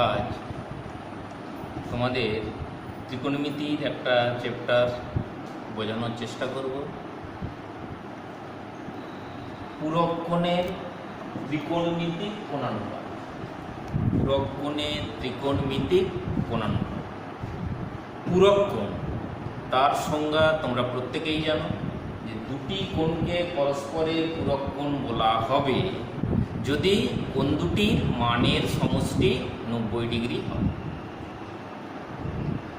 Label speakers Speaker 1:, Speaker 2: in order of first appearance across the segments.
Speaker 1: আজ তোমাদের ত্রিকোণমিতির একটা চ্যাপ্টার বোঝানোর চেষ্টা করব। পূরক কোণের ত্রিকোণমিতিক কোণানুপাত। পূরক কোণের ত্রিকোণমিতিক কোণানুপাত। পূরক কোণ তার সংজ্ঞা তোমরা প্রত্যেকেই জানো যে দুটি কোণকে পরস্পরের পূরক কোণ বলা হবে যদি কোণ দুটির মানের সমষ্টি 90 ডিগ্রি হয়।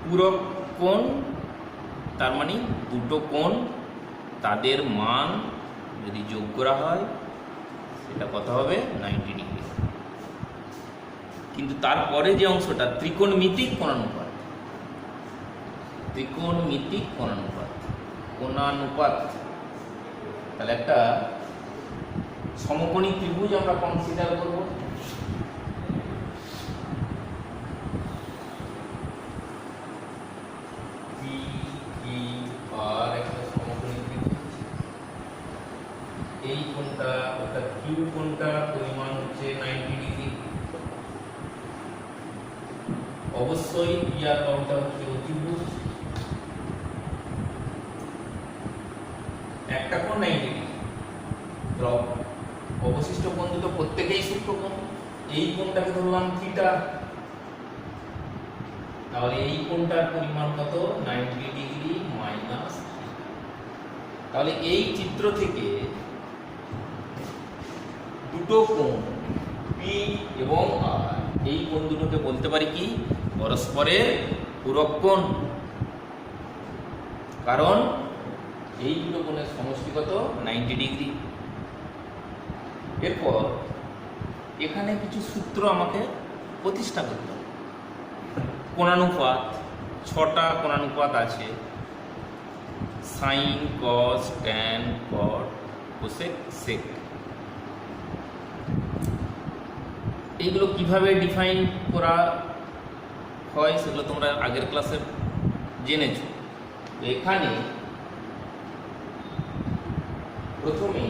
Speaker 1: পূরক কোণ তার মানে দুটো কোণ তাদের মান যদি যোগ করা হয় সেটা কত হবে 90 ডিগ্রি। কিন্তু তারপরে যে অংশটা ত্রিকোণমিতিক কোণানুপাত, ত্রিকোণমিতিক কোণানুপাত, কোণানুপাত তাহলে একটা সমকোণী ত্রিভুজ আমরা কনসিডার করব। একটা সমকোণী ত্রিভুজ, এই কোণটা অর্থাৎ কিউ কোণটা পরিমাণ হচ্ছে 90 ডিগ্রি। অবশ্যই পি আর কোণটা হচ্ছে অতিভুজ, একটা কোণ 90 ডিগ্রি। অবশিষ্ট কোণ দুটো প্রত্যেকেই সূক্ষ্ম কোণ। এই কোণটাকে ধরলাম থিটা, তাহলে এই কোণটার পরিমাণ কত 90 ডিগ্রি মাইনাস। তাহলে এই চিত্র থেকে দুটো কোণ পি এবং আর, এই কোণ দুটোকে বলতে পারি কি পরস্পরের পূরক কোণ, কারণ এই দুটো কোণের সমষ্টি কত 90 ডিগ্রি। এরপর এখানে কিছু সূত্র আমাকে প্রতিষ্ঠা করতে হবে। কোণানুপাত, 6টা কোণানুপাত আছে, সাইন, কস, ট্যান, কট, কোসেক, সেক। এইগুলো কিভাবে ডিফাইন করা হয় সেগুলো তোমরা আগের ক্লাসে জেনেছো। এখানে প্রথমে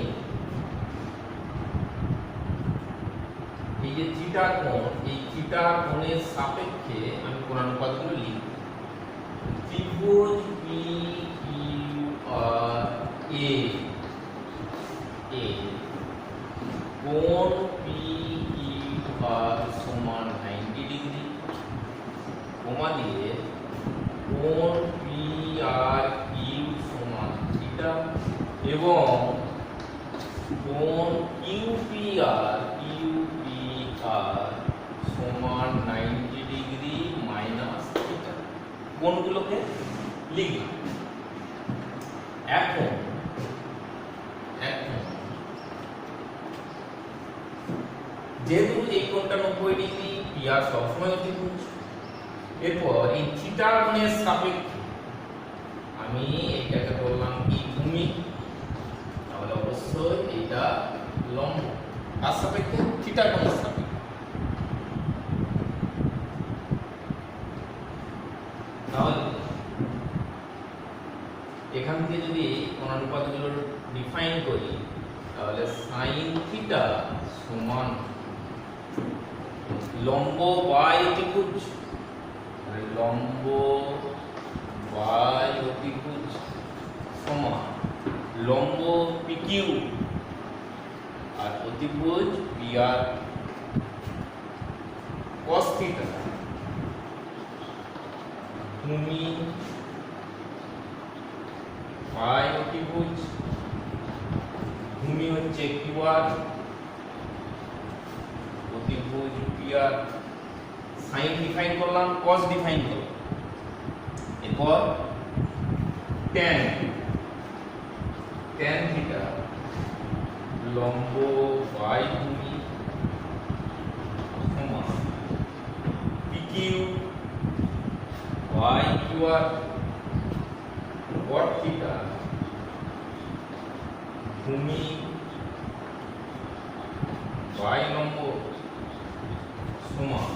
Speaker 1: এই যে থিটা কোণ, এই থিটা কোণের সাপেক্ষে আমি কোণানুপাতগুলো লিখব। ত্রিভুজ পি কিউ আর এ কোণ পি কিউ আর সমান 90 ডিগ্রি, কমা দিয়ে কোণ পি আর কিউ সমান থিটা এবং কোণ কিউ পি আর সমান 90 ডিগ্রি মাইনাস থিটা। কোণগুলোকে লিখলাম। এখন যেহেতু এই কোণটা 90 ডিগ্রি, পি আর সবসময় অতিভুজ, এরপর এই থিটা কোণের সাপেক্ষে আমি এটাকে বললাম কি ভূমি, তাহলে অবশ্যই এটা লম্ব। আর সাপেক্ষে থিটা কোণের সাপেক্ষে। তাহলে এখান থেকে যদি কোণানুপাতগুলো ডিফাইন করি তাহলে সাইন থিটা সমান লম্ব বাই অতিভুজ, লম্ব বাই অতিভুজ সমান লম্ব পিকিউ আর অতিভুজ পি আর কস থিটা। ভূমি বাই অতিভুজ, ভূমি হচ্ছে কিউ আর, অতিভুজ পি আর। সাইন ডিফাইন করলাম, কস ডিফাইন করলাম। এরপর ট্যান থিটা লম্ব বাই ভূমি সমান PQ by Q R, cot theta ভূমি বাই লম্ব সমান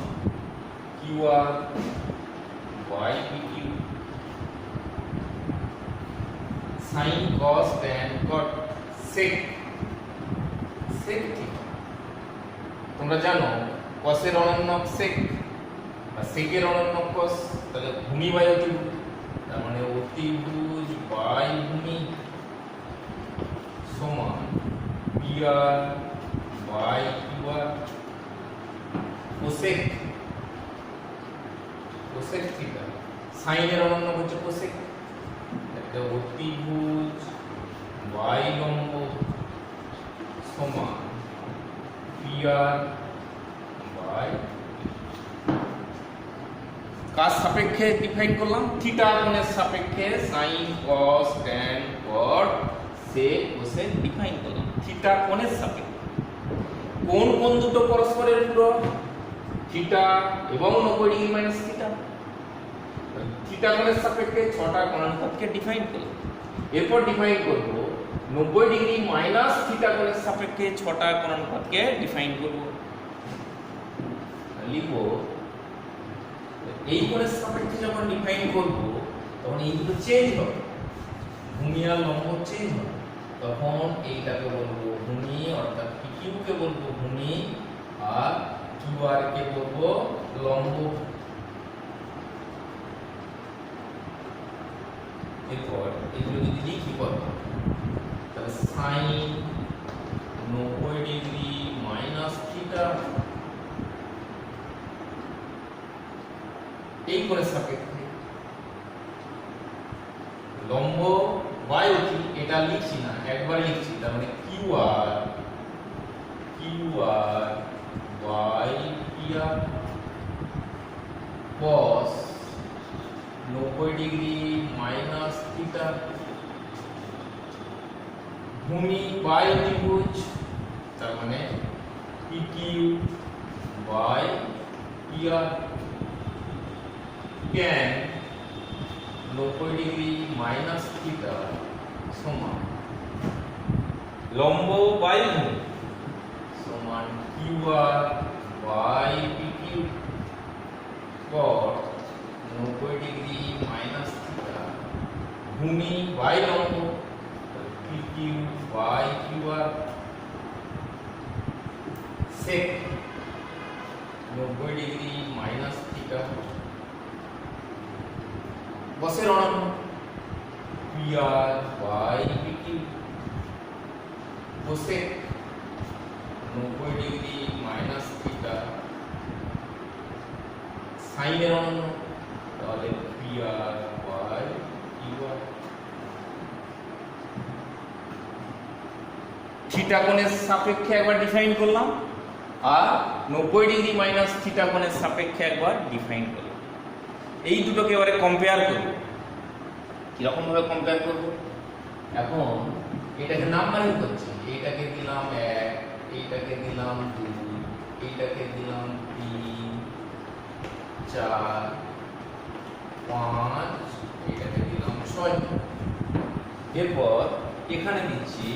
Speaker 1: কিউ আর by PQ. Sine, cos, tan, cot, sec theta. তোমরা জানো কসের অনন্যক সেক, আর সেকের অনন্য cos তাহলে ভূমি বাই অতিভুজ, তার মানে অতিভুজ বাই ভূমি সমান PR by QR cosec theta. সাইনের অনন্য হচ্ছে কোসেক, একটা অতিভুজ বাই লম্ব সমান PR বাই কার সাপেক্ষে ডিফাইন করলাম? থিটা কোণের সাপেক্ষে sine cos tan cot sec cosec define করলাম থিটা কোণের সাপেক্ষে। কোন দুটো পরস্পরের পূরক? থিটা এবং 90 ডিগ্রি মাইনাস থিটা। থিটা কোণের সাপেক্ষে 6টা কোণানুপাতকে ডিফাইন করলাম। এরপর ডিফাইন করব 90 ডিগ্রি মাইনাস থিটা কোণের সাপেক্ষে 6টা কোণানুপাতকে ডিফাইন করব। লিখব এই কোণের সাপেক্ষে যখন ডিফাইন করব তখন এই দুটো চেঞ্জ হবে, ভূমি আর লম্ব চেঞ্জ হবে। তখন এইটাকে বলবো ভূমি অর্থাৎ PQ কে বলবো ভূমি আর QR কে বলবো লম্ব। এরপর এগুলো যদি লিখি পর তাহলে সাইন 90 ডিগ্রি মাইনাস থিটা এই কোণের সাপেক্ষে লম্ব বাই অতি, এটা লিখছি না, একবার লিখছি, তার মানে QR by PR cos 90 degree minus theta ভূমি বাই অতিভুজ, তার মানে PQ by PR tan 90 degree minus theta সমান লম্ব বাই ভূমি সমান QR by PQ cos 90 degree minus theta ভূমি বাই লম্ব PQ by QR sec 90 degree minus theta বসের অনন্য PR by PQ cosec 90 degree minus theta সাইনের অনন্য, তাহলে PR বাই QR। থিটা কোণের সাপেক্ষে একবার ডিফাইন করলাম আর 90 ডিগ্রি মাইনাস থিটা কোণের সাপেক্ষে একবার ডিফাইন করলাম। এই দুটোকে এবারে কম্পেয়ার করব। কিরকম ভাবে কম্পেয়ার করব? এখন এটাকে নাম্বারিং করছি, এইটাকে দিলাম 1, এইটাকে দিলাম 2, এইটাকে দিলাম 3, 4, 5, এইটাকে দিলাম 6। এরপর এখানে দিচ্ছি,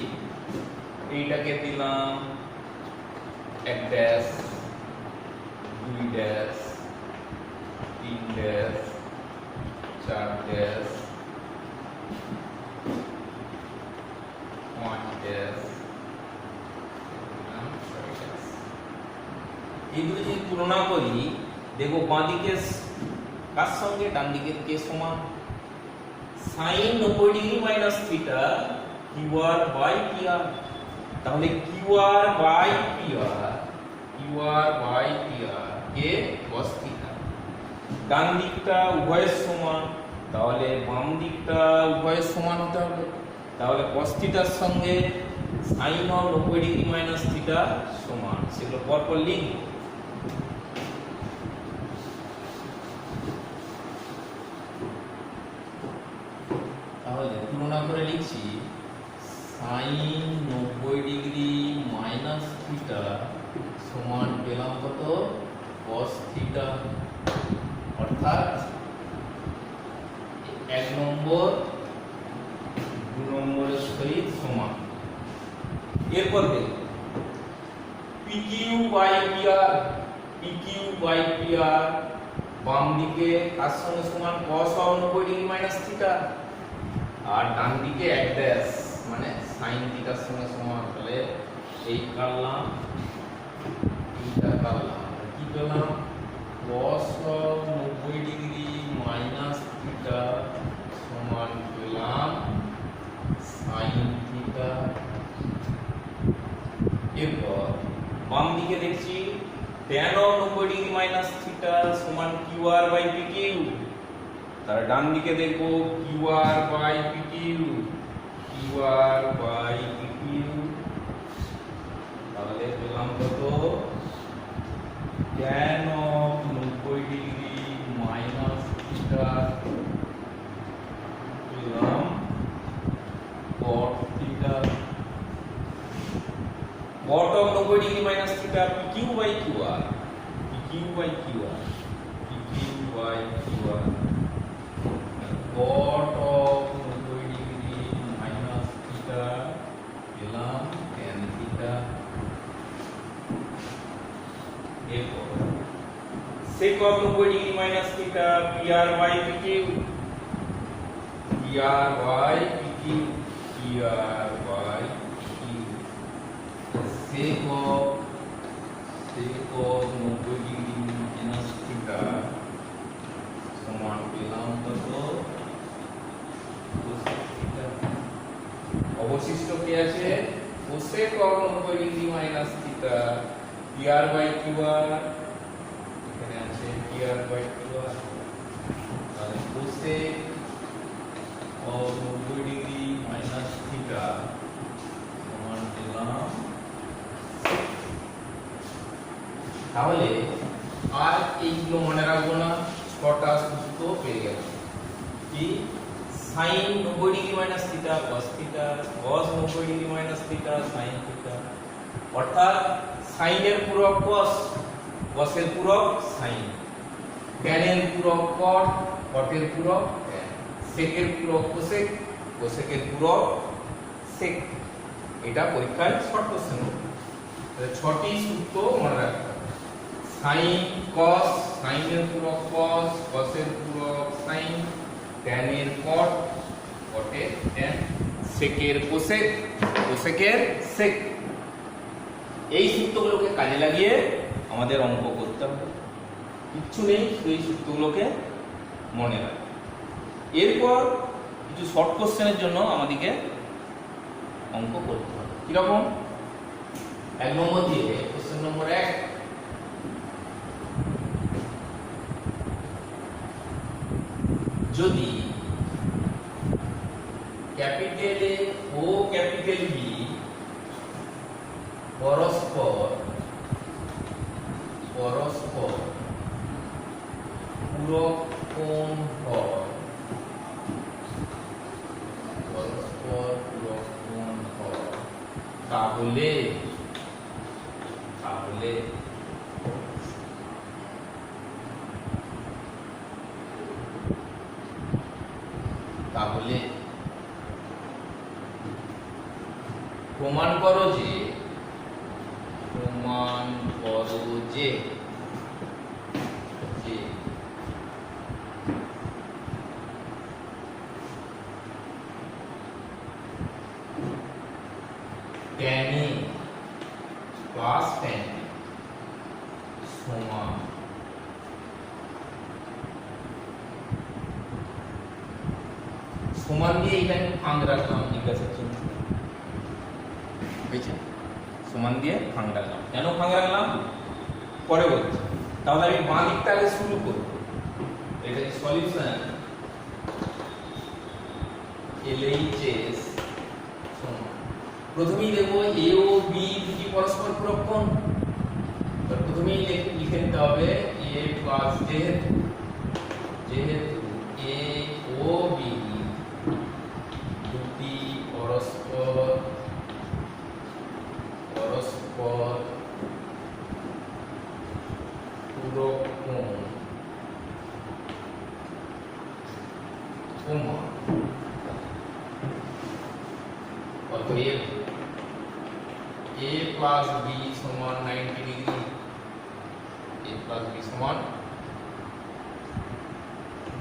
Speaker 1: এইটাকে দিলাম 1 dash, 2 dash, 3 dash, 4 dash, 5 dash, 6 dash. এইগুলো যদি তুলনা করি দেখো বাঁ দিকে কার সঙ্গে, ডান দিকের কে সমান sine 90 degree minus theta QR by PR, তাহলে QR বাই PR কে cos থিটা। ডান দিকটা উভয়ের সমান, তাহলে বাম দিকটা উভয়ের সমান হতে হবে, তাহলে cos থিটার সঙ্গে sin 90 ডিগ্রি মাইনাস থিটা সমান, সেগুলো পরপর লিখব। তাহলে তুলনা করে লিখছি sin 90 ডিগ্রি মাইনাস থিটা সমান পেলাম কত? cos থিটা, অর্থাৎ 1 নম্বর 2 নম্বরের সহিত সমান। এরপর দেখো PQ বাই PR বাম দিকে কার সঙ্গে সমান? cos 90 ডিগ্রি মাইনাস থিটা, আর ডান দিকে 1 ড্যাশ মানে sin থিটার সঙ্গে সমান। তাহলে এই কাটলাম, এইটা কাটলাম, কি পেলাম? cos of 90 degree minus theta সমান পেলাম sin থিটা। এরপর বাম দিকে দেখছি tan of 90 degree minus theta সমান qr বাই pq। তার ডান দিকে দেখব qr by pq, qr by pq। তাহলে পেলাম কত tan of 90 degree minus theta পেলাম cot theta. cot of 90 degree minus theta pq by qr, pq by qr, pq by qr। cot of 90 degree minus theta পেলাম tan theta. এরপর sec of 90 degree minus theta pr by pq, pr by pq, pr by pq। sec of 90 degree minus theta সমান পেলাম কত cosec theta. অবশিষ্ট কি আছে cosec of 90 degree minus theta pr by qr, এখানে আছে pr by qr। তাহলে cosec of 90 degree minus theta সমান পেলাম। তাহলে আর এইগুলো মনে রাখবো না, ছটা সূত্র পেয়ে গেল। কি sin 90 degree minus theta cos theta, cos 90 degree minus theta sin theta, অর্থাৎ sin এর পূরক cos, cos এর পূরক sin, tan এর পূরক cot, cot এর পূরক tan, sec এর পূরক cosec, cosec এর পূরক sec। এটা পরীক্ষায় শর্ট কোশ্চেন হবে। তাহলে ছটি সূত্র মনে রাখতে হবে। sin cos, sin এর পূরক cos, cos এর পূরক sin, tan এর cot, cot এর tan, sec এর cosec, cosec এর sec। এই সূত্রগুলোকে কাজে লাগিয়ে আমাদের অঙ্ক করতে হবে, কিচ্ছু নেই, এই সূত্রগুলোকে মনে রাখবে। এরপর কিছু শর্ট কোশ্চেনের জন্য আমাদেরকে অঙ্ক করতে হবে। কিরকম? 1 নম্বর দিয়ে কোশ্চেন নম্বর 1, যদি ক্যাপিটাল এ ও ক্যাপিটাল বি পরস্পর পূরক কোণ হয়, পরস্পর পূরক কোণ হয়, তাহলে প্রমাণ করো যে tan A plus tan B সমান সমান দিয়ে এটা আমি ভাঙ রাখলাম, জিজ্ঞাসা চিহ্ন বুঝেছে, সমান দিয়ে ভাঙ রাখলাম। কেন ভাঙ রাখলাম পরে বলছি। তাহলে আমি বাঁ দিকটা আগে শুরু করব। এটা সলিউশন LHS সমান, প্রথমেই দেখব A ও B দুটি পরস্পর পূরক কোণ। তো প্রথমেই লিখে নিতে হবে A প্লাস যেহেতু A ও B দুটি পরস্পর পূরক কোণ, অতএব A প্লাস B সমান 90 ডিগ্রি, A প্লাস B সমান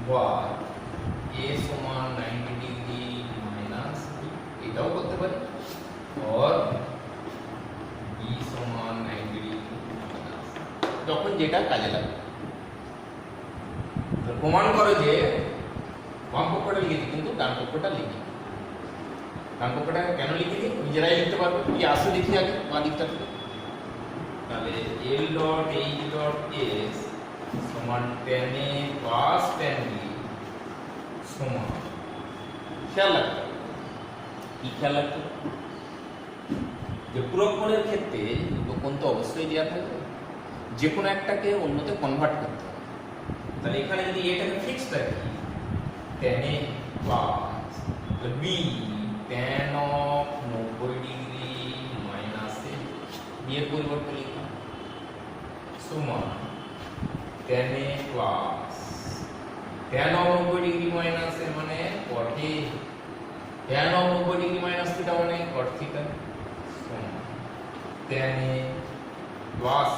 Speaker 1: বা A সমান 90 ডিগ্রি মাইনাস B, এটাও করতে পারি, और B সমান 90 ডিগ্রি মাইনাস, যখন যেটা কাজে লাগবে। প্রমাণ করো যে বাম পক্ষটা লিখেছি কিন্তু ডান পক্ষটা লিখি। ডান পক্ষটা কেন লিখিনি নিজেরাই লিখতে পারবে। কি আসো দেখি আগে বাঁ দিকটা থেকে। তাহলে L dot H dot S সমান tan A plus tan B সমান, খেয়াল রাখতে হবে। কি খেয়াল রাখতে হবে? যে পূরক কোণের ক্ষেত্রে দুটো কোণ তো অবশ্যই দেওয়া থাকবে, যে কোনো একটাকে অন্যতে কনভার্ট করতে হবে। তাহলে এখানে যদি এটাকে ফিক্সড রাখি tan A plus B tan of 90 degree minus A, B এর পরিবর্তে লিখলাম সমান tan A plus tan of 90 degree minus A মানে cot A, tan of 90 degree minus theta মানে cot থিটা সমান tan A প্লাস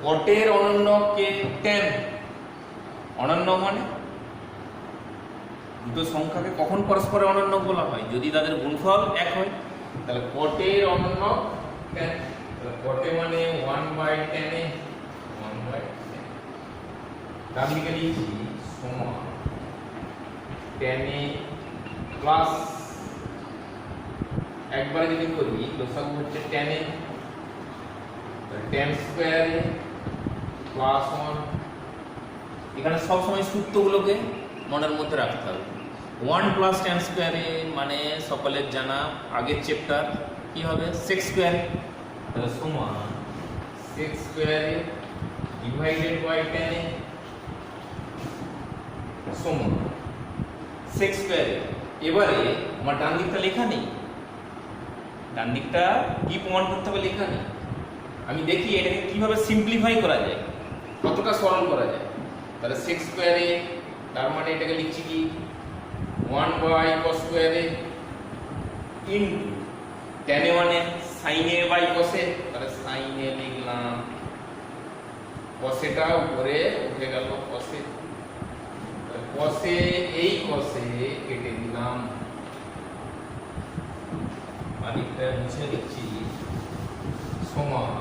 Speaker 1: cot এর অনন্য কে tan, অনন্য মানে দুটো সংখ্যাকে কখন পরস্পরের অনন্য বলা হয়? যদি তাদের গুণফল এক হয়। তাহলে cot এর অনন্য tan, তাহলে cot A মানে 1/tan A, 1/tan। ডান দিকে লিখি সমান tan A প্লাস একবারে যদি করি লসাগু হচ্ছে tan A, তাহলে tan স্কয়ার A প্লাস 1। এখানে সব সময় সূত্রগুলোকে মনের মধ্যে রাখতে হবে। 1 প্লাস tan স্কয়ার A মানে সকলের জানা আগের চ্যাপ্টার কি হবে sec স্কয়ার, তাহলে সমান sec square A divided by tan A সমান sec স্কয়ার A। এবারে আমার ডান দিকটা লেখা নেই, ডান দিকটা কি প্রমাণ করতে হবে লেখা নেই। আমি দেখি এটাকে কিভাবে সিম্পলিফাই করা যায়, কতটা সরল করা যায়। তাহলে sec স্কয়ার A তার মানে এটাকে লিখছি কি 1/cos square A into tan A মানে sin A by cos A, তাহলে sin A লিখলাম, cos A টা উপরে উঠে গেল cos A, তাহলে cos A এই cos A কেটে দিলাম, বাদিকটা মুছে দিচ্ছি সমান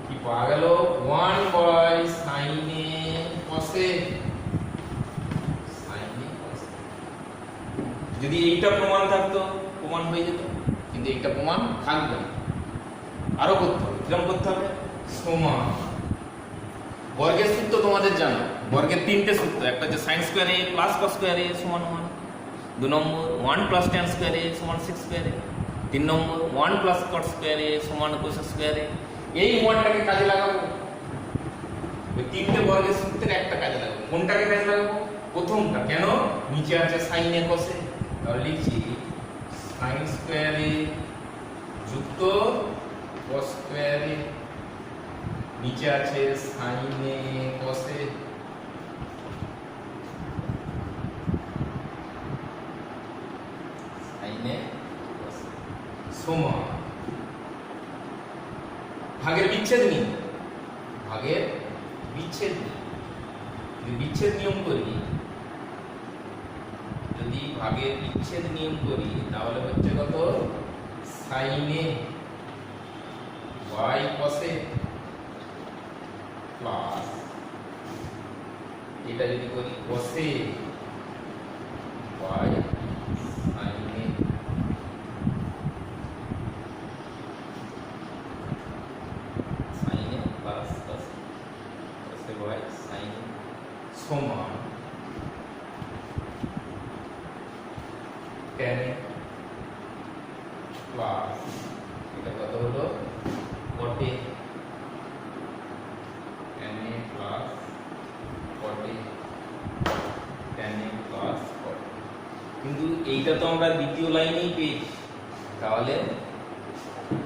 Speaker 1: কি পাওয়া গেল 1/sin A cos A। যদি এইটা প্রমাণ থাকতো প্রমাণ হয়ে যেত, কিন্তু এইটা প্রমাণ থাকবে না, আরো করতে হবে। কিরকম করতে হবে? সমান বর্গের সূত্র তোমাদের জানো, বর্গের তিনটে সূত্র, একটা হচ্ছে sin square A plus cos square A সমান 1, 2 নম্বর 1 প্লাস tan স্কয়ার A সমান sec square A, 3 number 1 plus cot square A সমান cos স্কয়ার A। এই ওয়ানটাকে কাজে লাগাবো, ওই তিনটে বর্গের সূত্রের একটা কাজে লাগাবো। কোনটাকে কাজে লাগাবো? প্রথমটা। কেন? নিচে আছে sin A cos A, তাহলে লিখছি sin স্কয়ার A যুক্ত cos স্কয়ার A, নিচে আছে sin A cos A, sin A cos A সমান ভাগের বিচ্ছেদ নিয়ম, ভাগের বিচ্ছেদ নিয়ম। যদি বিচ্ছেদ নিয়ম করি, যদি ভাগের বিচ্ছেদ নিয়ম করি তাহলে হচ্ছে কত sin A by cos A plus এটা যদি করি cos A by sin A, sin A plus cos A by sin A সমান tan A প্লাস এটা কত হলো cot A, tan A plus cot A, tan A plus cot A। কিন্তু এইটা তো আমরা দ্বিতীয় লাইনেই পেয়েছি, তাহলে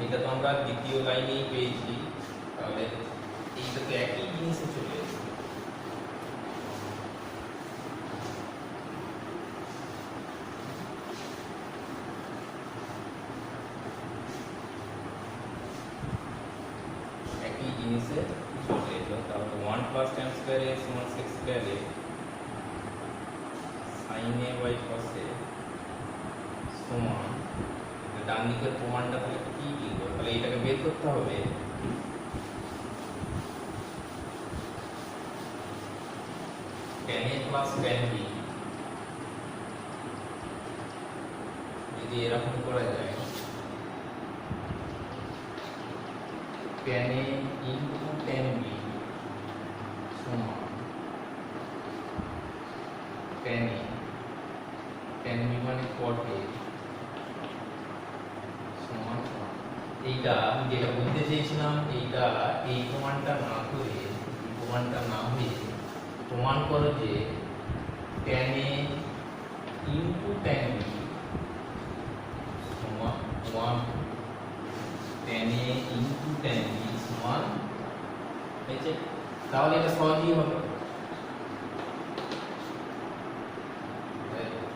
Speaker 1: এটা তো আমরা দ্বিতীয় লাইনেই পেয়েছি, তাহলে এইটা তো একই জিনিসে চলে এসেছে। একই জিনিসে চলে এলো, তাহলে 1 প্লাস tan স্কয়ার A সমান sec square A sin A by cos A সমান, ডান দিকের প্রমাণটা তাহলে কি লিখবো? তাহলে এটাকে বের করতে হবে প্লাস tan b যদি এরকম করা যায় tan a into tan b সমান tan a tan b মানে cot a সমান এইটা আমি যেটা বলতে চেয়েছিলাম এইটা এই প্রমাণটা না করে এই প্রমাণটা না হয়ে প্রমাণ করো যে tan a into tan b সমান 1 tan a into tan b সমান হয়েছে। তাহলে এটা সহজই হবে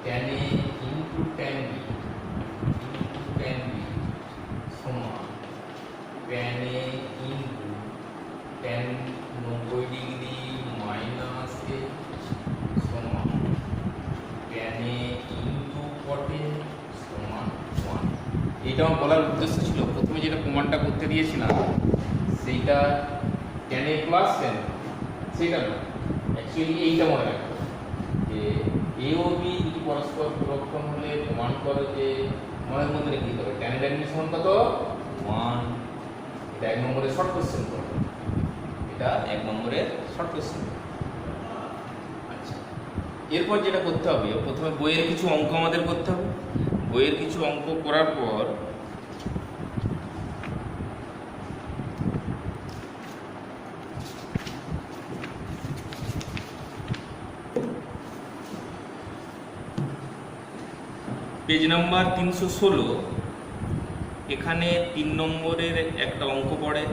Speaker 1: tan a into tan b সমান tan a into tan 90 degree minus a সমান tan a into cot a সমান 1। এটা আমার বলার উদ্দেশ্য ছিল প্রথমে যেটা প্রমাণটা করতে দিয়েছিলাম সেইটা tan a প্লাস tan সেটা না, অ্যাকচুয়ালি এইটা মনে রাখবে যে a ও b দুটি পরস্পর পূরকক্ষণ হলে প্রমাণ করে যে মনের মধ্যে রেখে দিতে হবে tan এর সমান কত 1। এটা 1 নম্বরের শর্ট কোশ্চেন করবে, এটা 1 নম্বরের শর্ট কোশ্চেন। আচ্ছা, এরপর যেটা করতে হবে প্রথমে বইয়ের কিছু অঙ্ক আমাদের করতে হবে। বইয়ের কিছু অঙ্ক করার পর পেজ নাম্বার 316 এখানে 3 নম্বরের একটা অঙ্ক পড়ে,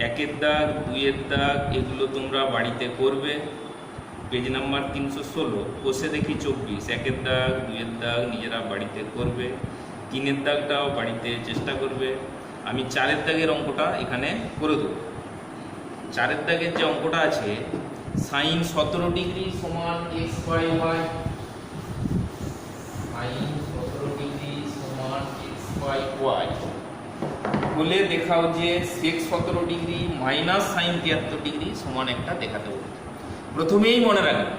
Speaker 1: 1-এর দাগ 2-এর দাগ এগুলো তোমরা বাড়িতে করবে। পেজ নাম্বার 316 কোষে দেখি 24, 1-এর দাগ 2-এর দাগ নিজেরা বাড়িতে করবে, 3-এর দাগটাও বাড়িতে চেষ্টা করবে। আমি 4-এর দাগের অঙ্কটা এখানে করে দেবো। 4-এর দাগের যে অঙ্কটা আছে sin 17 ডিগ্রি সমান x by y, sin 17 degree সমান x বাই y বলে দেখাও যে sec 17 degree minus sin 73 degree সমান একটা দেখাতে হবে। প্রথমেই মনে রাখবে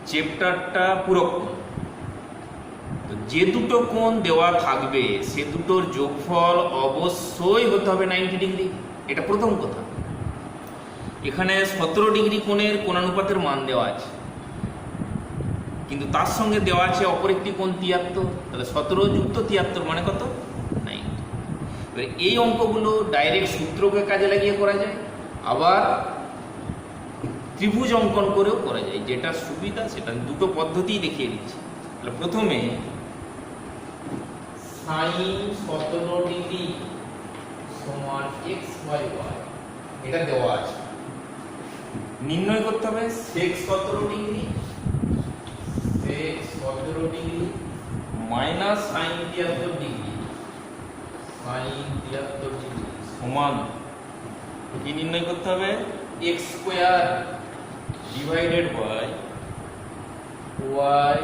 Speaker 1: চ্যাপ্টারটা পূরক কোণ, তো যে দুটো কোণ দেওয়া থাকবে সে দুটোর যোগফল অবশ্যই হতে হবে 90 ডিগ্রি, এটা প্রথম কথা। এখানে 17 ডিগ্রি কোণের কোণানুপাতের মান দেওয়া আছে, কিন্তু তার সঙ্গে দেওয়া আছে অপর একটি কোণ 73, তাহলে 17 যুক্ত 73 মানে কত 90। এবার এই অঙ্কগুলো ডাইরেক্ট সূত্রকে কাজে লাগিয়ে করা যায়, আবার ত্রিভুজ অঙ্কন করেও করা যায়, যেটা সুবিধা সেটা দুটো পদ্ধতিই দেখিয়ে দিচ্ছি। তাহলে প্রথমে sin 17 ডিগ্রি সমান x বাই y এটা দেওয়া আছে, নির্ণয় করতে হবে sec 17 degree minus sin 73 degree সমান কি নির্ণয় করতে হবে x square divided by y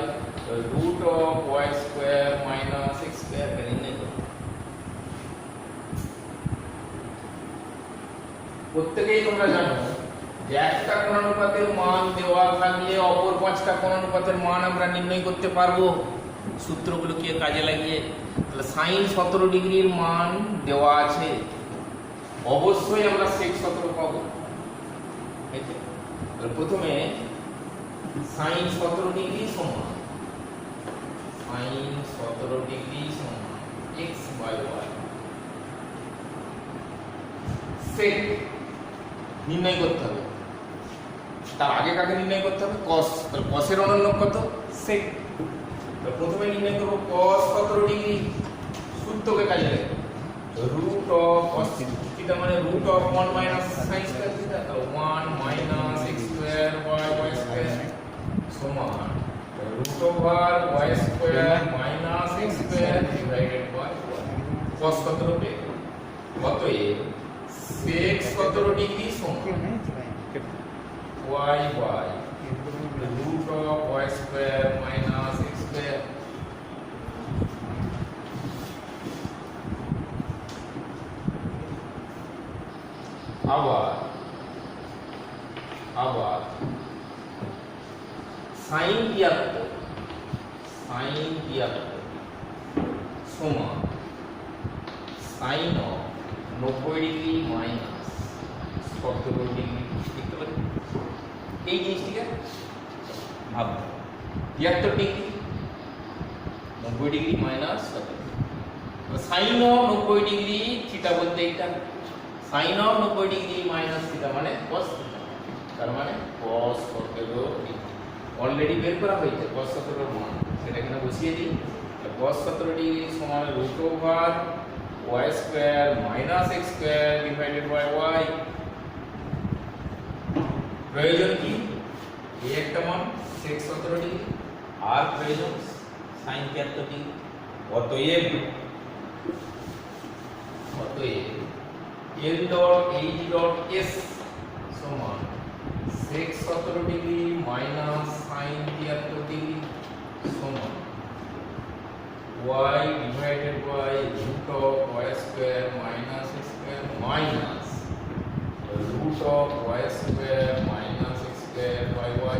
Speaker 1: root of y square minus x square নির্ণয় করতে। প্রত্যেকেই তোমরা জানো যে একটা কোণানুপাতের মান দেওয়া থাকলে অপর 5টা কোণানুপাতের মান আমরা নির্ণয় করতে পারবো সূত্রগুলোকে কাজে লাগিয়ে। তাহলে sin 17 ডিগ্রির মান দেওয়া আছে, অবশ্যই আমরা sec 17 পাবো। তাহলে প্রথমে sin 17 ডিগ্রি সমান x বাই y sec নির্ণয় করতে হবে। তার আগে কাকে নির্ণয় করতে হবে cos, তাহলে cos এর অনন্য কত sec। তো প্রথমে নির্ণয় করব cos 17 ডিগ্রি, সূত্রকে কাজে লাগে রুট অফ cos থিটা মানে root of 1 minus sin square theta, তো 1 minus x square y square সমান root over y square minus x square divided by cos 17 পেয়ে। অতএব sec 17 ডিগ্রি সমান y বাই root of y square minus x square আবার sine 73 সমান sine of 90 degree minus 17 degree. দেখতে পাচ্ছেন এই জিনিসটিকে ভাববো 73 degree 90 degree minus 17। Sine of 90 degree theta বলতে এটা sine of 90 degree minus theta মানে cos থিটা, তার মানে cos 17 ডিগ্রি অলরেডি বের করা হয়েছে cos 17 এর মান, সেটা এখানে বসিয়ে দিই। cos 17 ডিগ্রি সমান root over y square minus x square divided by y। প্রয়োজন কি এই একটা মান sec 17 ডিগ্রি আর প্রয়োজন sin 73 ডিগ্রি। অতএব L dot H dot S সমান sec 17 degree minus sin 73 degree সমান y divided by root of y square minus x square minus root of y square minus x square by y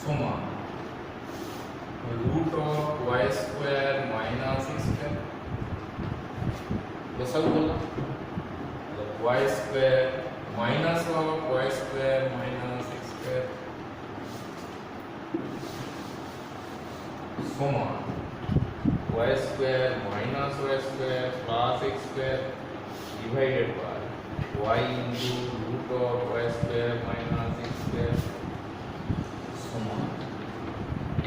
Speaker 1: সমান root of y square minus x square বসাবো বললাম y square minus of y square minus x square সমান y square minus y square plus x square divided by y into root of y square minus x square সমান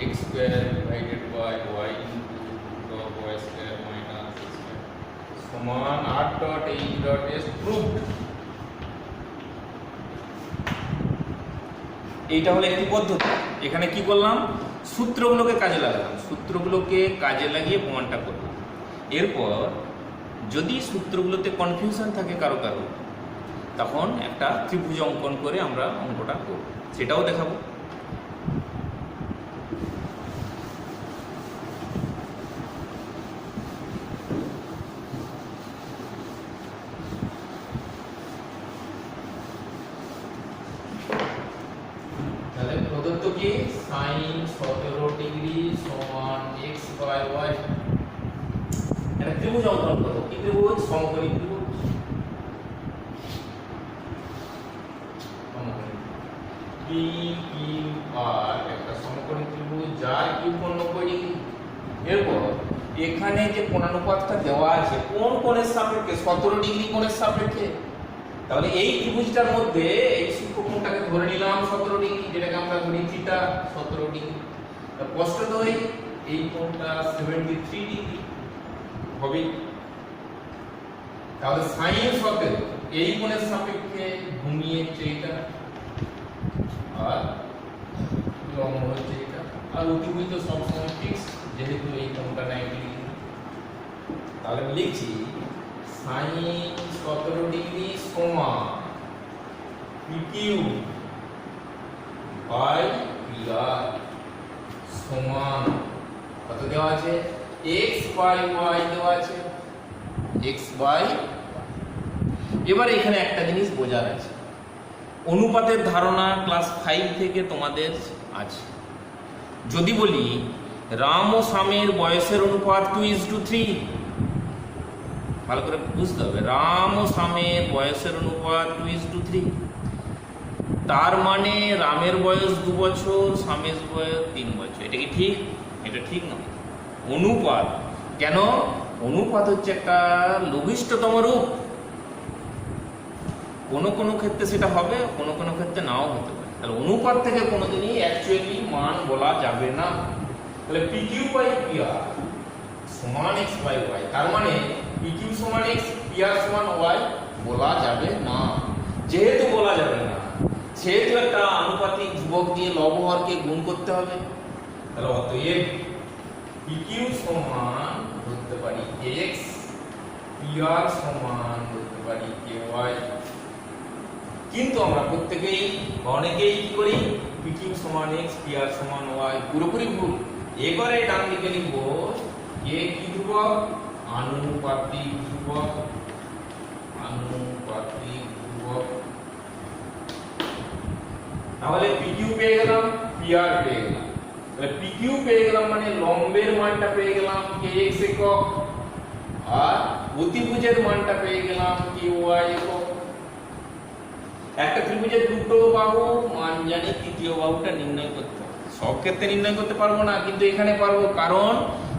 Speaker 1: x square divided by y into root of y square minus x square সমান r dot h dot s proved। এইটা হলো একটি পদ্ধতি। এখানে কি করলাম সূত্রগুলোকে কাজে লাগালাম, সূত্রগুলোকে কাজে লাগিয়ে প্রমাণটা করলাম। এরপর যদি সূত্রগুলোতে কনফিউশন থাকে কারো কারো, তখন একটা ত্রিভুজ অঙ্কন করে আমরা অঙ্কটা করব, সেটাও দেখাবো। তাহলে প্রদত্ত কি sin 17 ডিগ্রি সমান x বাই y, এটা ত্রিভুজ অঙ্কন করব। কি ত্রিভুজ? সমকোণী ত্রিভুজ। P Q R একটা সমকোণী ত্রিভুজ যার কিউ কোণ 90 ডিগ্রি। এরপর এখানে যে কোণানুপাতটা দেওয়া আছে কোন কোণের সাপেক্ষে? 17 ডিগ্রি কোণের সাপেক্ষে। তাহলে এই ত্রিভুজটার মধ্যে এই সূক্ষ্মকোণটাকে ধরে নিলাম 17 ডিগ্রি, যেটাকে আমরা ধরি থিটা 17 ডিগ্রি। তা স্পষ্টতই এই কোণটা 73 ডিগ্রি হবে। তাহলে sin 17 এই কোণের সাপেক্ষে ঘুমিয়েছে এটা, আর লম্ব হচ্ছে এটা, আর অতিভুজ তো সবসময় ফিক্স যেহেতু এই কোণটা 90 ডিগ্রি। তাহলে লিখছি sin 17 ডিগ্রি সমান PQ বাই PR সমান কত দেওয়া আছে? x বাই y দেওয়া আছে, x বাই। এবার এখানে একটা জিনিস বোঝার আছে, অনুপাতের ধারণা ক্লাস 5 থেকে তোমাদের আছে। যদি বলি রাম ও শ্যামের বয়সের অনুপাত 2:3, ভালো করে বুঝতে হবে, রাম ও শ্যামের বয়সের অনুপাত 2:3, তার মানে রামের বয়স 2 বছর, শ্যামের বয়স 3 বছর। এটা কি ঠিক? এটা ঠিক নয়। অনুপাত কেন? অনুপাত হচ্ছে একটা লঘিষ্ঠতম রূপ। কোনো কোনো ক্ষেত্রে সেটা হবে, কোনো কোনো ক্ষেত্রে নাও হতে পারে। তাহলে অনুপাত থেকে কোনোদিনই অ্যাকচুয়ালি মান বলা যাবে না। তাহলে PQ বাই PR সমান x বাই y, তার মানে PQ সমান x, PR সমান y বলা যাবে না। যেহেতু বলা যাবে না, সেহেতু একটা আনুপাতিক ধ্রুবক দিয়ে লব হরকে গুণ করতে হবে। তাহলে অতএব PQ সমান ধরতে পারি kx, PR সমান ধরতে পারি ky। কিন্তু আমরা প্রত্যেকেই অনেকেই কি করি? PQ সমান x, PR সমান y, পুরোপুরি ভুল। এবারে ডান দিকে লিখব a কি ধ্রুবক? আনুপাতিক ধ্রুবক, আনুপাতিক ধ্রুবক। তাহলে পিকিউ পেয়ে গেলাম, পিআর পেয়ে গেলাম। তাহলে পিকিউ পেয়ে গেলাম মানে লম্বের মানটা পেয়ে গেলাম kx একক, আর অতিভুজের মানটা পেয়ে গেলাম ky একক। একটা ত্রিভুজের দুটো বাহু মান জানি, তৃতীয় বাহুটা নির্ণয় করতে হবে। সব ক্ষেত্রে নির্ণয় করতে পারবো না, কিন্তু এখানে পারবো, কারণ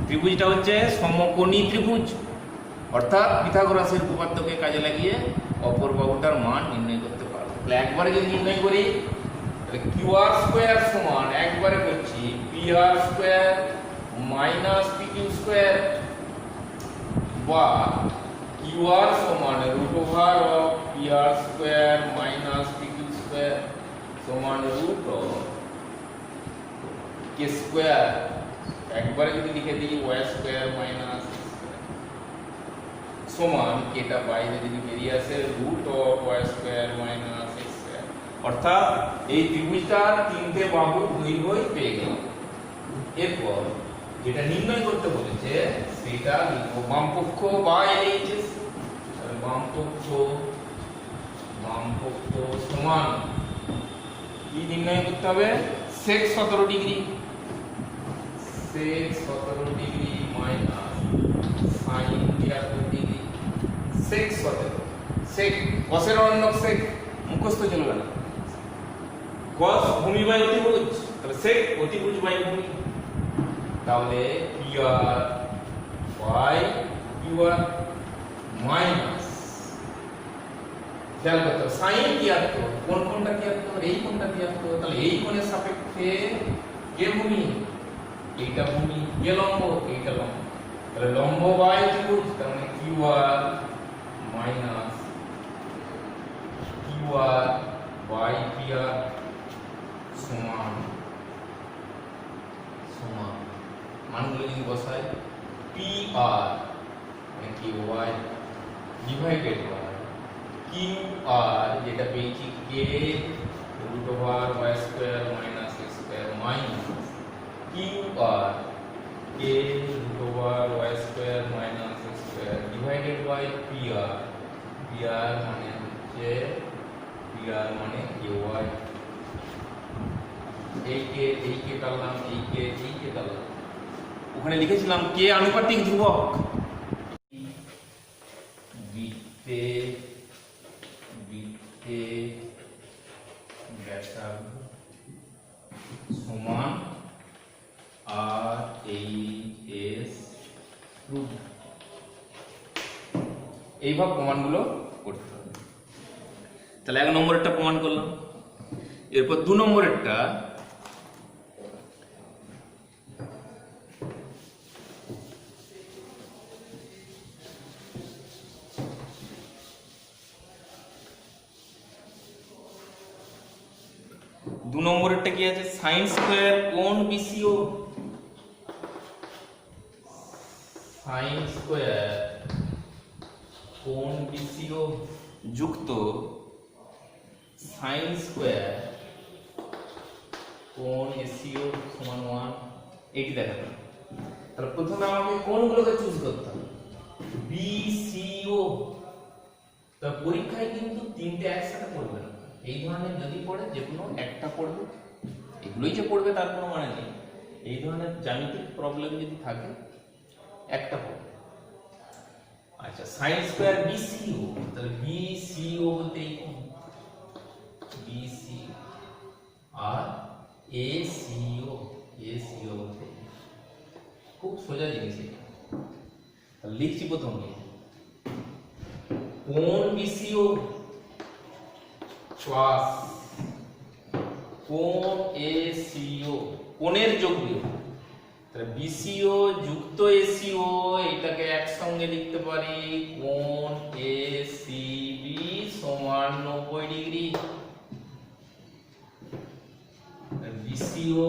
Speaker 1: ত্রিভুজটা হচ্ছে সমকোণী ত্রিভুজ, অর্থাৎ পিথাগোরাসের উপপাদ্যকে কাজে লাগিয়ে অপর বাহুটার মান নির্ণয় করতে পারবো। তাহলে একবারে যদি নির্ণয় করি, তাহলে কিউআর স্কোয়ার সমান একবারে করছি PR square minus PQ square, বা কিউআর সমান root over of PR square minus PQ square সমান রুট অফ কে স্কোয়ার, একবারে যদি লিখে দিই ওয়াই স্কোয়ার মাইনাস সমান কেটা বাইরে যদি বেরিয়ে আসে root of Y square minus X square. অর্থাৎ এই ত্রিভুজটার তিনটে বাহু দৈর্ঘ্যই পেয়ে গেলাম। এরপর যেটা নির্ণয় করতে বলেছে সেটা লিখবো বামপক্ষ বা এলএইচএস। তাহলে বামপক্ষ সমান কি নির্ণয় করতে হবে, sec 17 degree, sec 17 degree minus sin 73 degree, sec 17 sec cos-এর অন্যক sec মুখস্থ চলবে না, cos ভূমি বাই অতিভুজ, তাহলে sec অতিভুজ বাই ভূমি। তাহলে পিআর বাই কিউআর মাইনাস, খেয়াল করতে হবে সাইন 73, কোন কোনটা 73, এই কোনটা 73, তাহলে এই কোণের সাপেক্ষে কে ভূমি, এইটা ভূমি, কে লম্ব, এইটা লম্ব, তাহলে লম্ব বাই ত্রিভুজ, তার মানে QR minus QR by PR সমান মানগুলো যদি বসাই পিআর মানে কিউআই ডিভাইডেড বাই কিউআর যেটা পেয়েছি কে root over Y square minus X square minus QR কে root over Y square minus X square divided by PR, PR মানে হচ্ছে পিআর মানে কিউআই। এই কে টানলাম, এই কে টানলাম, ওখানে লিখেছিলাম কে আনুপাতিক ধ্রুবক, বৃত্তে ব্যাসার্ধ সমান আর এইচ রুট, এইভাবে প্রমাণগুলো করতে হবে। তাহলে 1 নম্বরেরটা প্রমাণ করলাম। এরপর 2 নম্বরেরটা, কি আছে, সাইন স্কয়ার কোণ বিসিও, সাইন স্কয়ার কোণ বিসিও যুক্ত সাইন স্কয়ার কোণ এসিও সমান 1, এটি দেখাতে হবে। তাহলে প্রথমে আমাকে কোণগুলোকে চুজ করতে হবে, বিসিও। তো পরীক্ষায় কিন্তু তিনটে একসাথে পড়বে না, এই ধরনের যদি পড়ে যে কোনো একটা পড়বে, এগুলোই যে পড়বে তার কোনো মানে নেই। এই ধরনের জ্যামিতিক প্রবলেম যদি থাকে একটা পড়বে। আচ্ছা, সাইন স্কয়ার বিসিও, তাহলে বিসিও বলতে এই কোণ বিসিও, আর এসিও বলতে খুব সোজা জিনিস এটা। তাহলে লিখছি প্রথমে কোণ বিসিও প্লাস কোণ এসিও, কোণের যোগবিয়োগ, তাহলে বিসিও যুক্ত এসিও, এটাকে একসঙ্গে লিখতে পারি কোণ এসিবি সমান 90 ডিগ্রি। বিসিও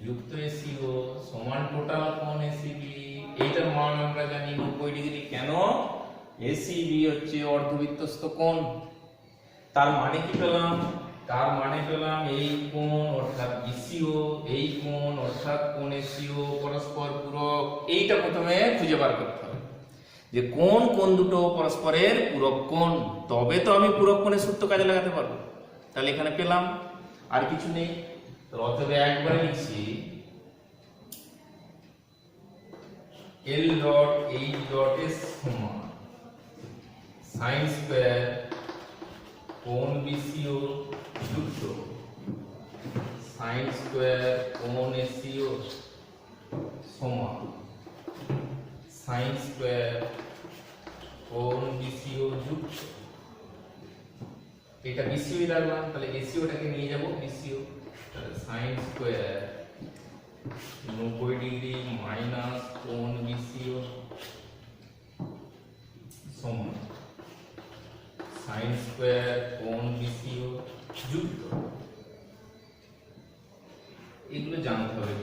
Speaker 1: যুক্ত এসিও সমান টোটাল কোণ এসিবি, এইটার মান আমরা জানি 90 ডিগ্রি। কেন? এসিবি হচ্ছে অর্ধবৃত্তস্থ কোণ। তার মানে কি পেলাম? তার মানে পেলাম এই কোণ অর্থাৎ বিসিও, এই কোণ অর্থাৎ কোণ এসিও পরস্পর পূরক। এইটা প্রথমে খুঁজে বার করতে হবে যে কোন দুটো পরস্পরের পূরক কোণ, তবে তো আমি পূরক কোণের সূত্র কাজে লাগাতে পারবো। তাহলে এখানে পেলাম। আর কিছু নেই। তো অতএব একবারে লিখছি L ডট H ডট এর সমান সাইন স্কয়ার কোণ বিসিও যুক্ত সাইন স্কয়ার কোণ এসিও সমান সাইন স্কয়ার কোণ বিসিও যুক্ত, এটা বিসিও রাখলাম, তাহলে এসিওটাকে নিয়ে যাব বিসিও, তাহলে সাইন স্কয়ার 90 ডিগ্রি মাইনাস কোণ বিসিও সমান সাইন স্কয়ার কোণ বিসিও যুক্ত, এগুলো জানতে হবে।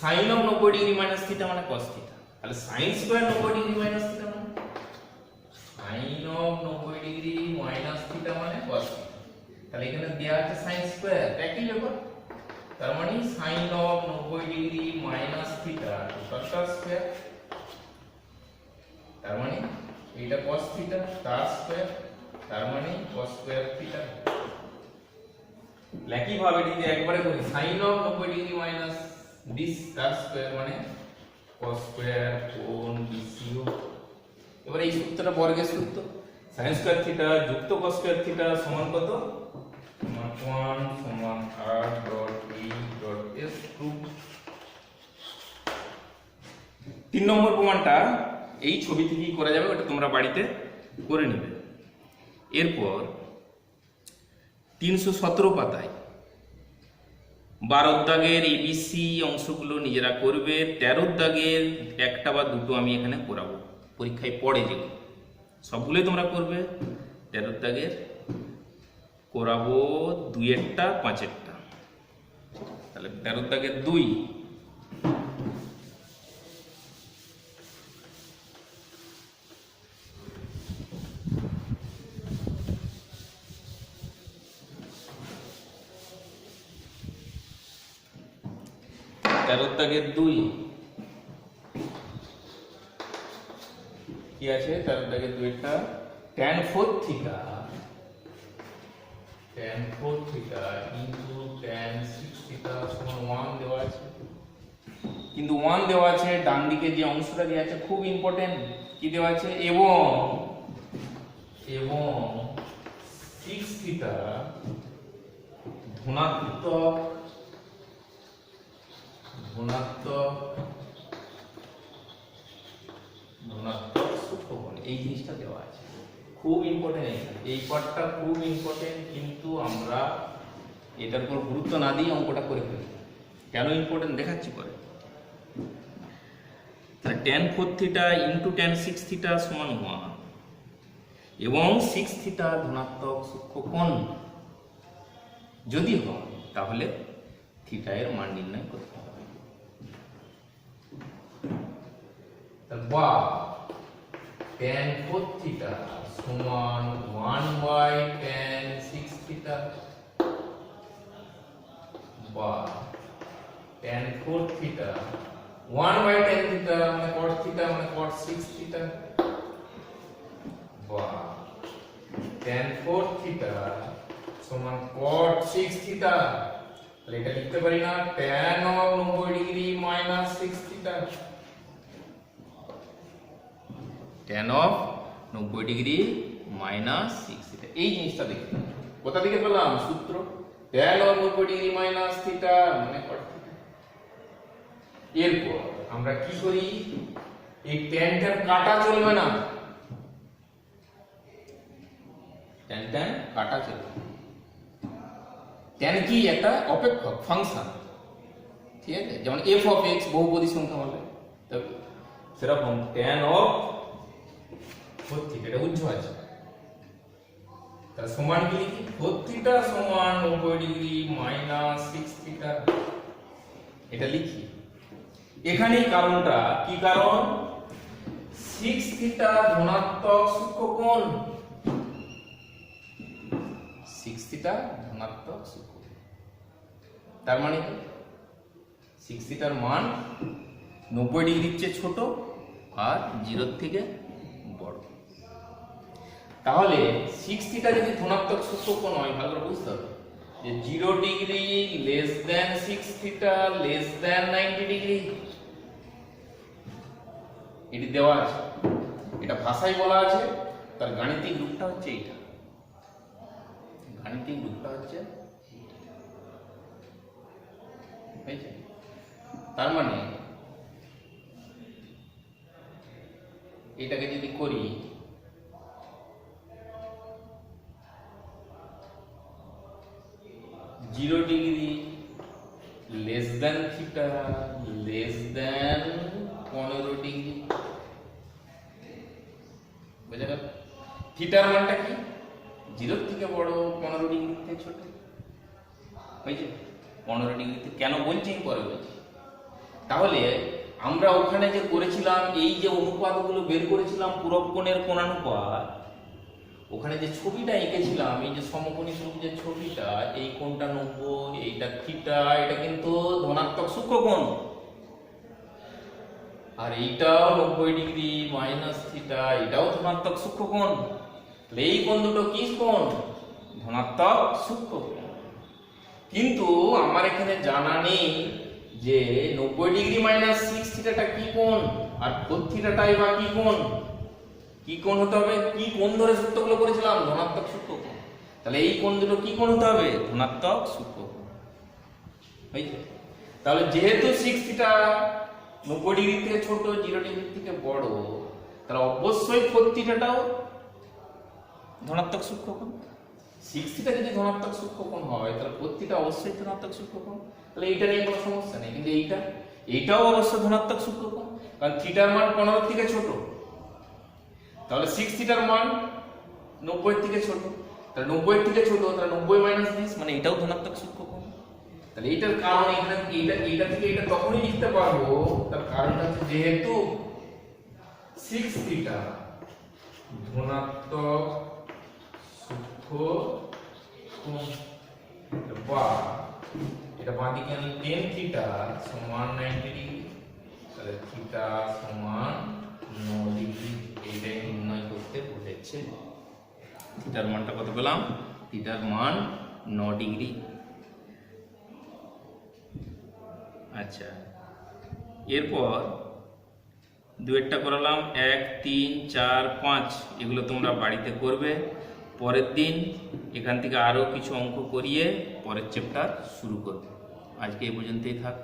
Speaker 1: Sine of 90 degree minus theta মানে cos থিটা, তাহলে sine square 90 degree minus theta মানে sine of 90 degree minus theta মানে cos থিটা, তাহলে এখানে দেয়া আছে সাইন স্কয়ার, একই ব্যাপার। তার মানে sine of 90 degree minus theta তার স্কয়ার, তার মানে এটা cos থিটা তার স্কয়ার, তার মানে cos স্কয়ার থিটা। একই ভাবে যদি একবারে করি sine of 90 degree minus this তার স্কয়ার মানে cos স্কয়ার কোণ বিসিও। এবার এই সূত্রটা বর্গের সূত্র, sin স্কয়ার থিটা যুক্ত cos স্কয়ার থিটা সমান কত? 1 সমান r dot e dot s proof. 3 নম্বর প্রমাণটা এই ছবি থেকেই করা যাবে, ওটা তোমরা বাড়িতে করে নেবে। এরপর 317 পাতায় 12 দাগের এবিসি অংশগুলো নিজেরা করবে, 13 দাগের একটা বা দুটো আমি এখানে করাবো, পরীক্ষায় পড়ে যেগুলো সবগুলোই তোমরা করবে। 13 দাগের করাবো 2-এরটা 5-এরটা, তাহলে 13 দাগের 2 13 দাগের 2 কি আছে? 13 দাগের 2টা tan 4 theta into tan 6 theta সমান 1 দেওয়া আছে, কিন্তু 1 দেওয়া আছে, ডান দিকে যে অংশটা দেওয়া আছে খুব ইম্পর্টেন্ট, কি দেওয়া আছে? এবং 6 থিটা ধনাত্মক সূক্ষ্মকোণ, এই জিনিসটা দেওয়া আছে, খুব ইম্পর্টেন্ট। এই পার্টটা খুব ইম্পর্টেন্ট, কিন্তু আমরা এটার উপর গুরুত্ব না দিয়ে অঙ্কটা করে ফেলি। কেন ইম্পর্টেন্ট দেখাচ্ছি পরে। তাহলে tan 4 theta into tan 6 theta সমান 1 এবং 6 থিটা ধনাত্মক সূক্ষ্মকোণ যদি হয় তাহলে থিটা এর মান নির্ণয় করতে হবে। বা tan 4 থিটা সমান 1/tan 6 থিটা, বা tan 4 থিটা 1/tan থিটা মানে cos থিটা মানে cos 6 থিটা, বা tan 4 থিটা সমান cos 6 থিটা। তাহলে এটা লিখতে পারি না tan of 90 degree minus 6 theta, tan of 90 degree minus 6 theta. এই জিনিসটা দেখতে কোথা থেকে পেলাম? সূত্র tan of 90 degree minus theta মানে cos থিটা। এরপর আমরা কি করি? এই tan কাটা চলবে না, tan কাটা চলবে। tan কি? একটা অপেক্ষক ফাংশন, ঠিক আছে? যেমন f of x বহুপদী সংখ্যা বলে, তো সেরকম tan of 4 থিটা এটা উজ্জ্ব আছে, তার সমান কি লিখি? 4 থিটা সমান 90 ডিগ্রি মাইনাস 6 থিটা, এটা লিখি। এখানে কারণটা কি? কারণ 6 থিটা ধনাত্মক সূক্ষ্মকোণ, 6 থিটা ধনাত্মক সূক্ষ্মকোণ, তার মানে কি 6 থিটার মান 90 ডিগ্রির চেয়ে ছোট আর 0 থেকে বড়। তাহলে 6 থিটা যদি ধনাত্মক সূক্ষ্মকোণ হয়, ভালো করে বুঝতে হবে, যে 0 degree less than 6 theta less than 90 degree, এটি দেওয়া আছে। এটা ভাষায় বলা আছে, তার গাণিতিক রূপটা হচ্ছে এইটা। গাণিতিক রূপটা হচ্ছে তার মানে এটাকে যদি করি, zero degree less than theta less than 15 degree, বুঝা গেল? থিটার মানটা কি? 0 থেকে বড়, 15 ডিগ্রি থেকে ছোট, হয়েছে? 15 ডিগ্রিতে কেন বলছি পরে বলছি। তাহলে আমরা ওখানে যে করেছিলাম, এই যে অনুপাতগুলো বের করেছিলাম পূরক কোণের কোণানুপাত, ওখানে যে ছবিটা এঁকেছিলাম, এই যে সমকোণী স্বরূপ যে ছবিটা, এই কোণটা 90, এইটা থিটা, এটা কিন্তু ধনাত্মক সূক্ষ্মকোণ, আর এইটাও 90 ডিগ্রি মাইনাস থিটা, এটাও ধনাত্মক সূক্ষ্মকোণ। তাহলে এই কোণ দুটো কি কোণ? ধনাত্মক সূক্ষ্মকোণ। কিন্তু আমার এখানে জানা নেই যে 90 ডিগ্রি মাইনাস 6 থিটাটা কি কোণ, আর 4 থিটাটাই বা কি কোণ। কি কোণ হতে হবে? কি কোণ ধরে সূত্রগুলো করেছিলাম? ধনাত্মক সূক্ষ্মকোণ। তাহলে এই কোণ দুটো কি কোণ হতে হবে? ধনাত্মক সূক্ষ্মকোণ, হয়েছে? তাহলে যেহেতু 6 থিটা 90 ডিগ্রি থেকে ছোট, 0 ডিগ্রি থেকে বড়, তাহলে অবশ্যই 4 থিটাটাও ধনাত্মক সূক্ষ্মকোণ। 6 থিটা যদি ধনাত্মক সূক্ষ্মকোণ হয়, তাহলে 4 থিটা অবশ্যই ধনাত্মক সূক্ষ্মকোণ। তাহলে এইটা নিয়ে কোনো সমস্যা নেই। কিন্তু এইটাও অবশ্যই ধনাত্মক সূক্ষ্মকোণ, কারণ থিটার মান 15 থেকে ছোট। তাহলে 6 থিটার মান 90 থেকে ছোট, তাহলে 90 থেকে ছোট, তাহলে 90 মাইনাস 20, মানে এটাও ধনাত্মক সূক্ষ্মকোণ। তাহলে এইটার কারণ এখানে এইটা থেকে এটা তখনই লিখতে পারবো, তার কারণটা হচ্ছে যেহেতু 6 থিটা ধনাত্মক সূক্ষ্মকোণ, বা এটা বাঁদিকে আমি tan থিটা সমান 90 ডিগ্রি, তাহলে থিটা সমান 9 ডিগ্রি, এইটাই নির্ণয় করতে বলেছে। থিটার মানটা কত পেলাম? থিটার মান 9 ডিগ্রি। আচ্ছা, এরপর দুয়েরটা করালাম, 1, 3, 4, 5, এগুলো তোমরা বাড়িতে করবে। পরের দিন এখান থেকে আরো কিছু অঙ্ক করিয়ে পরের চ্যাপ্টার শুরু করবে। আজকে এই পর্যন্তই থাক।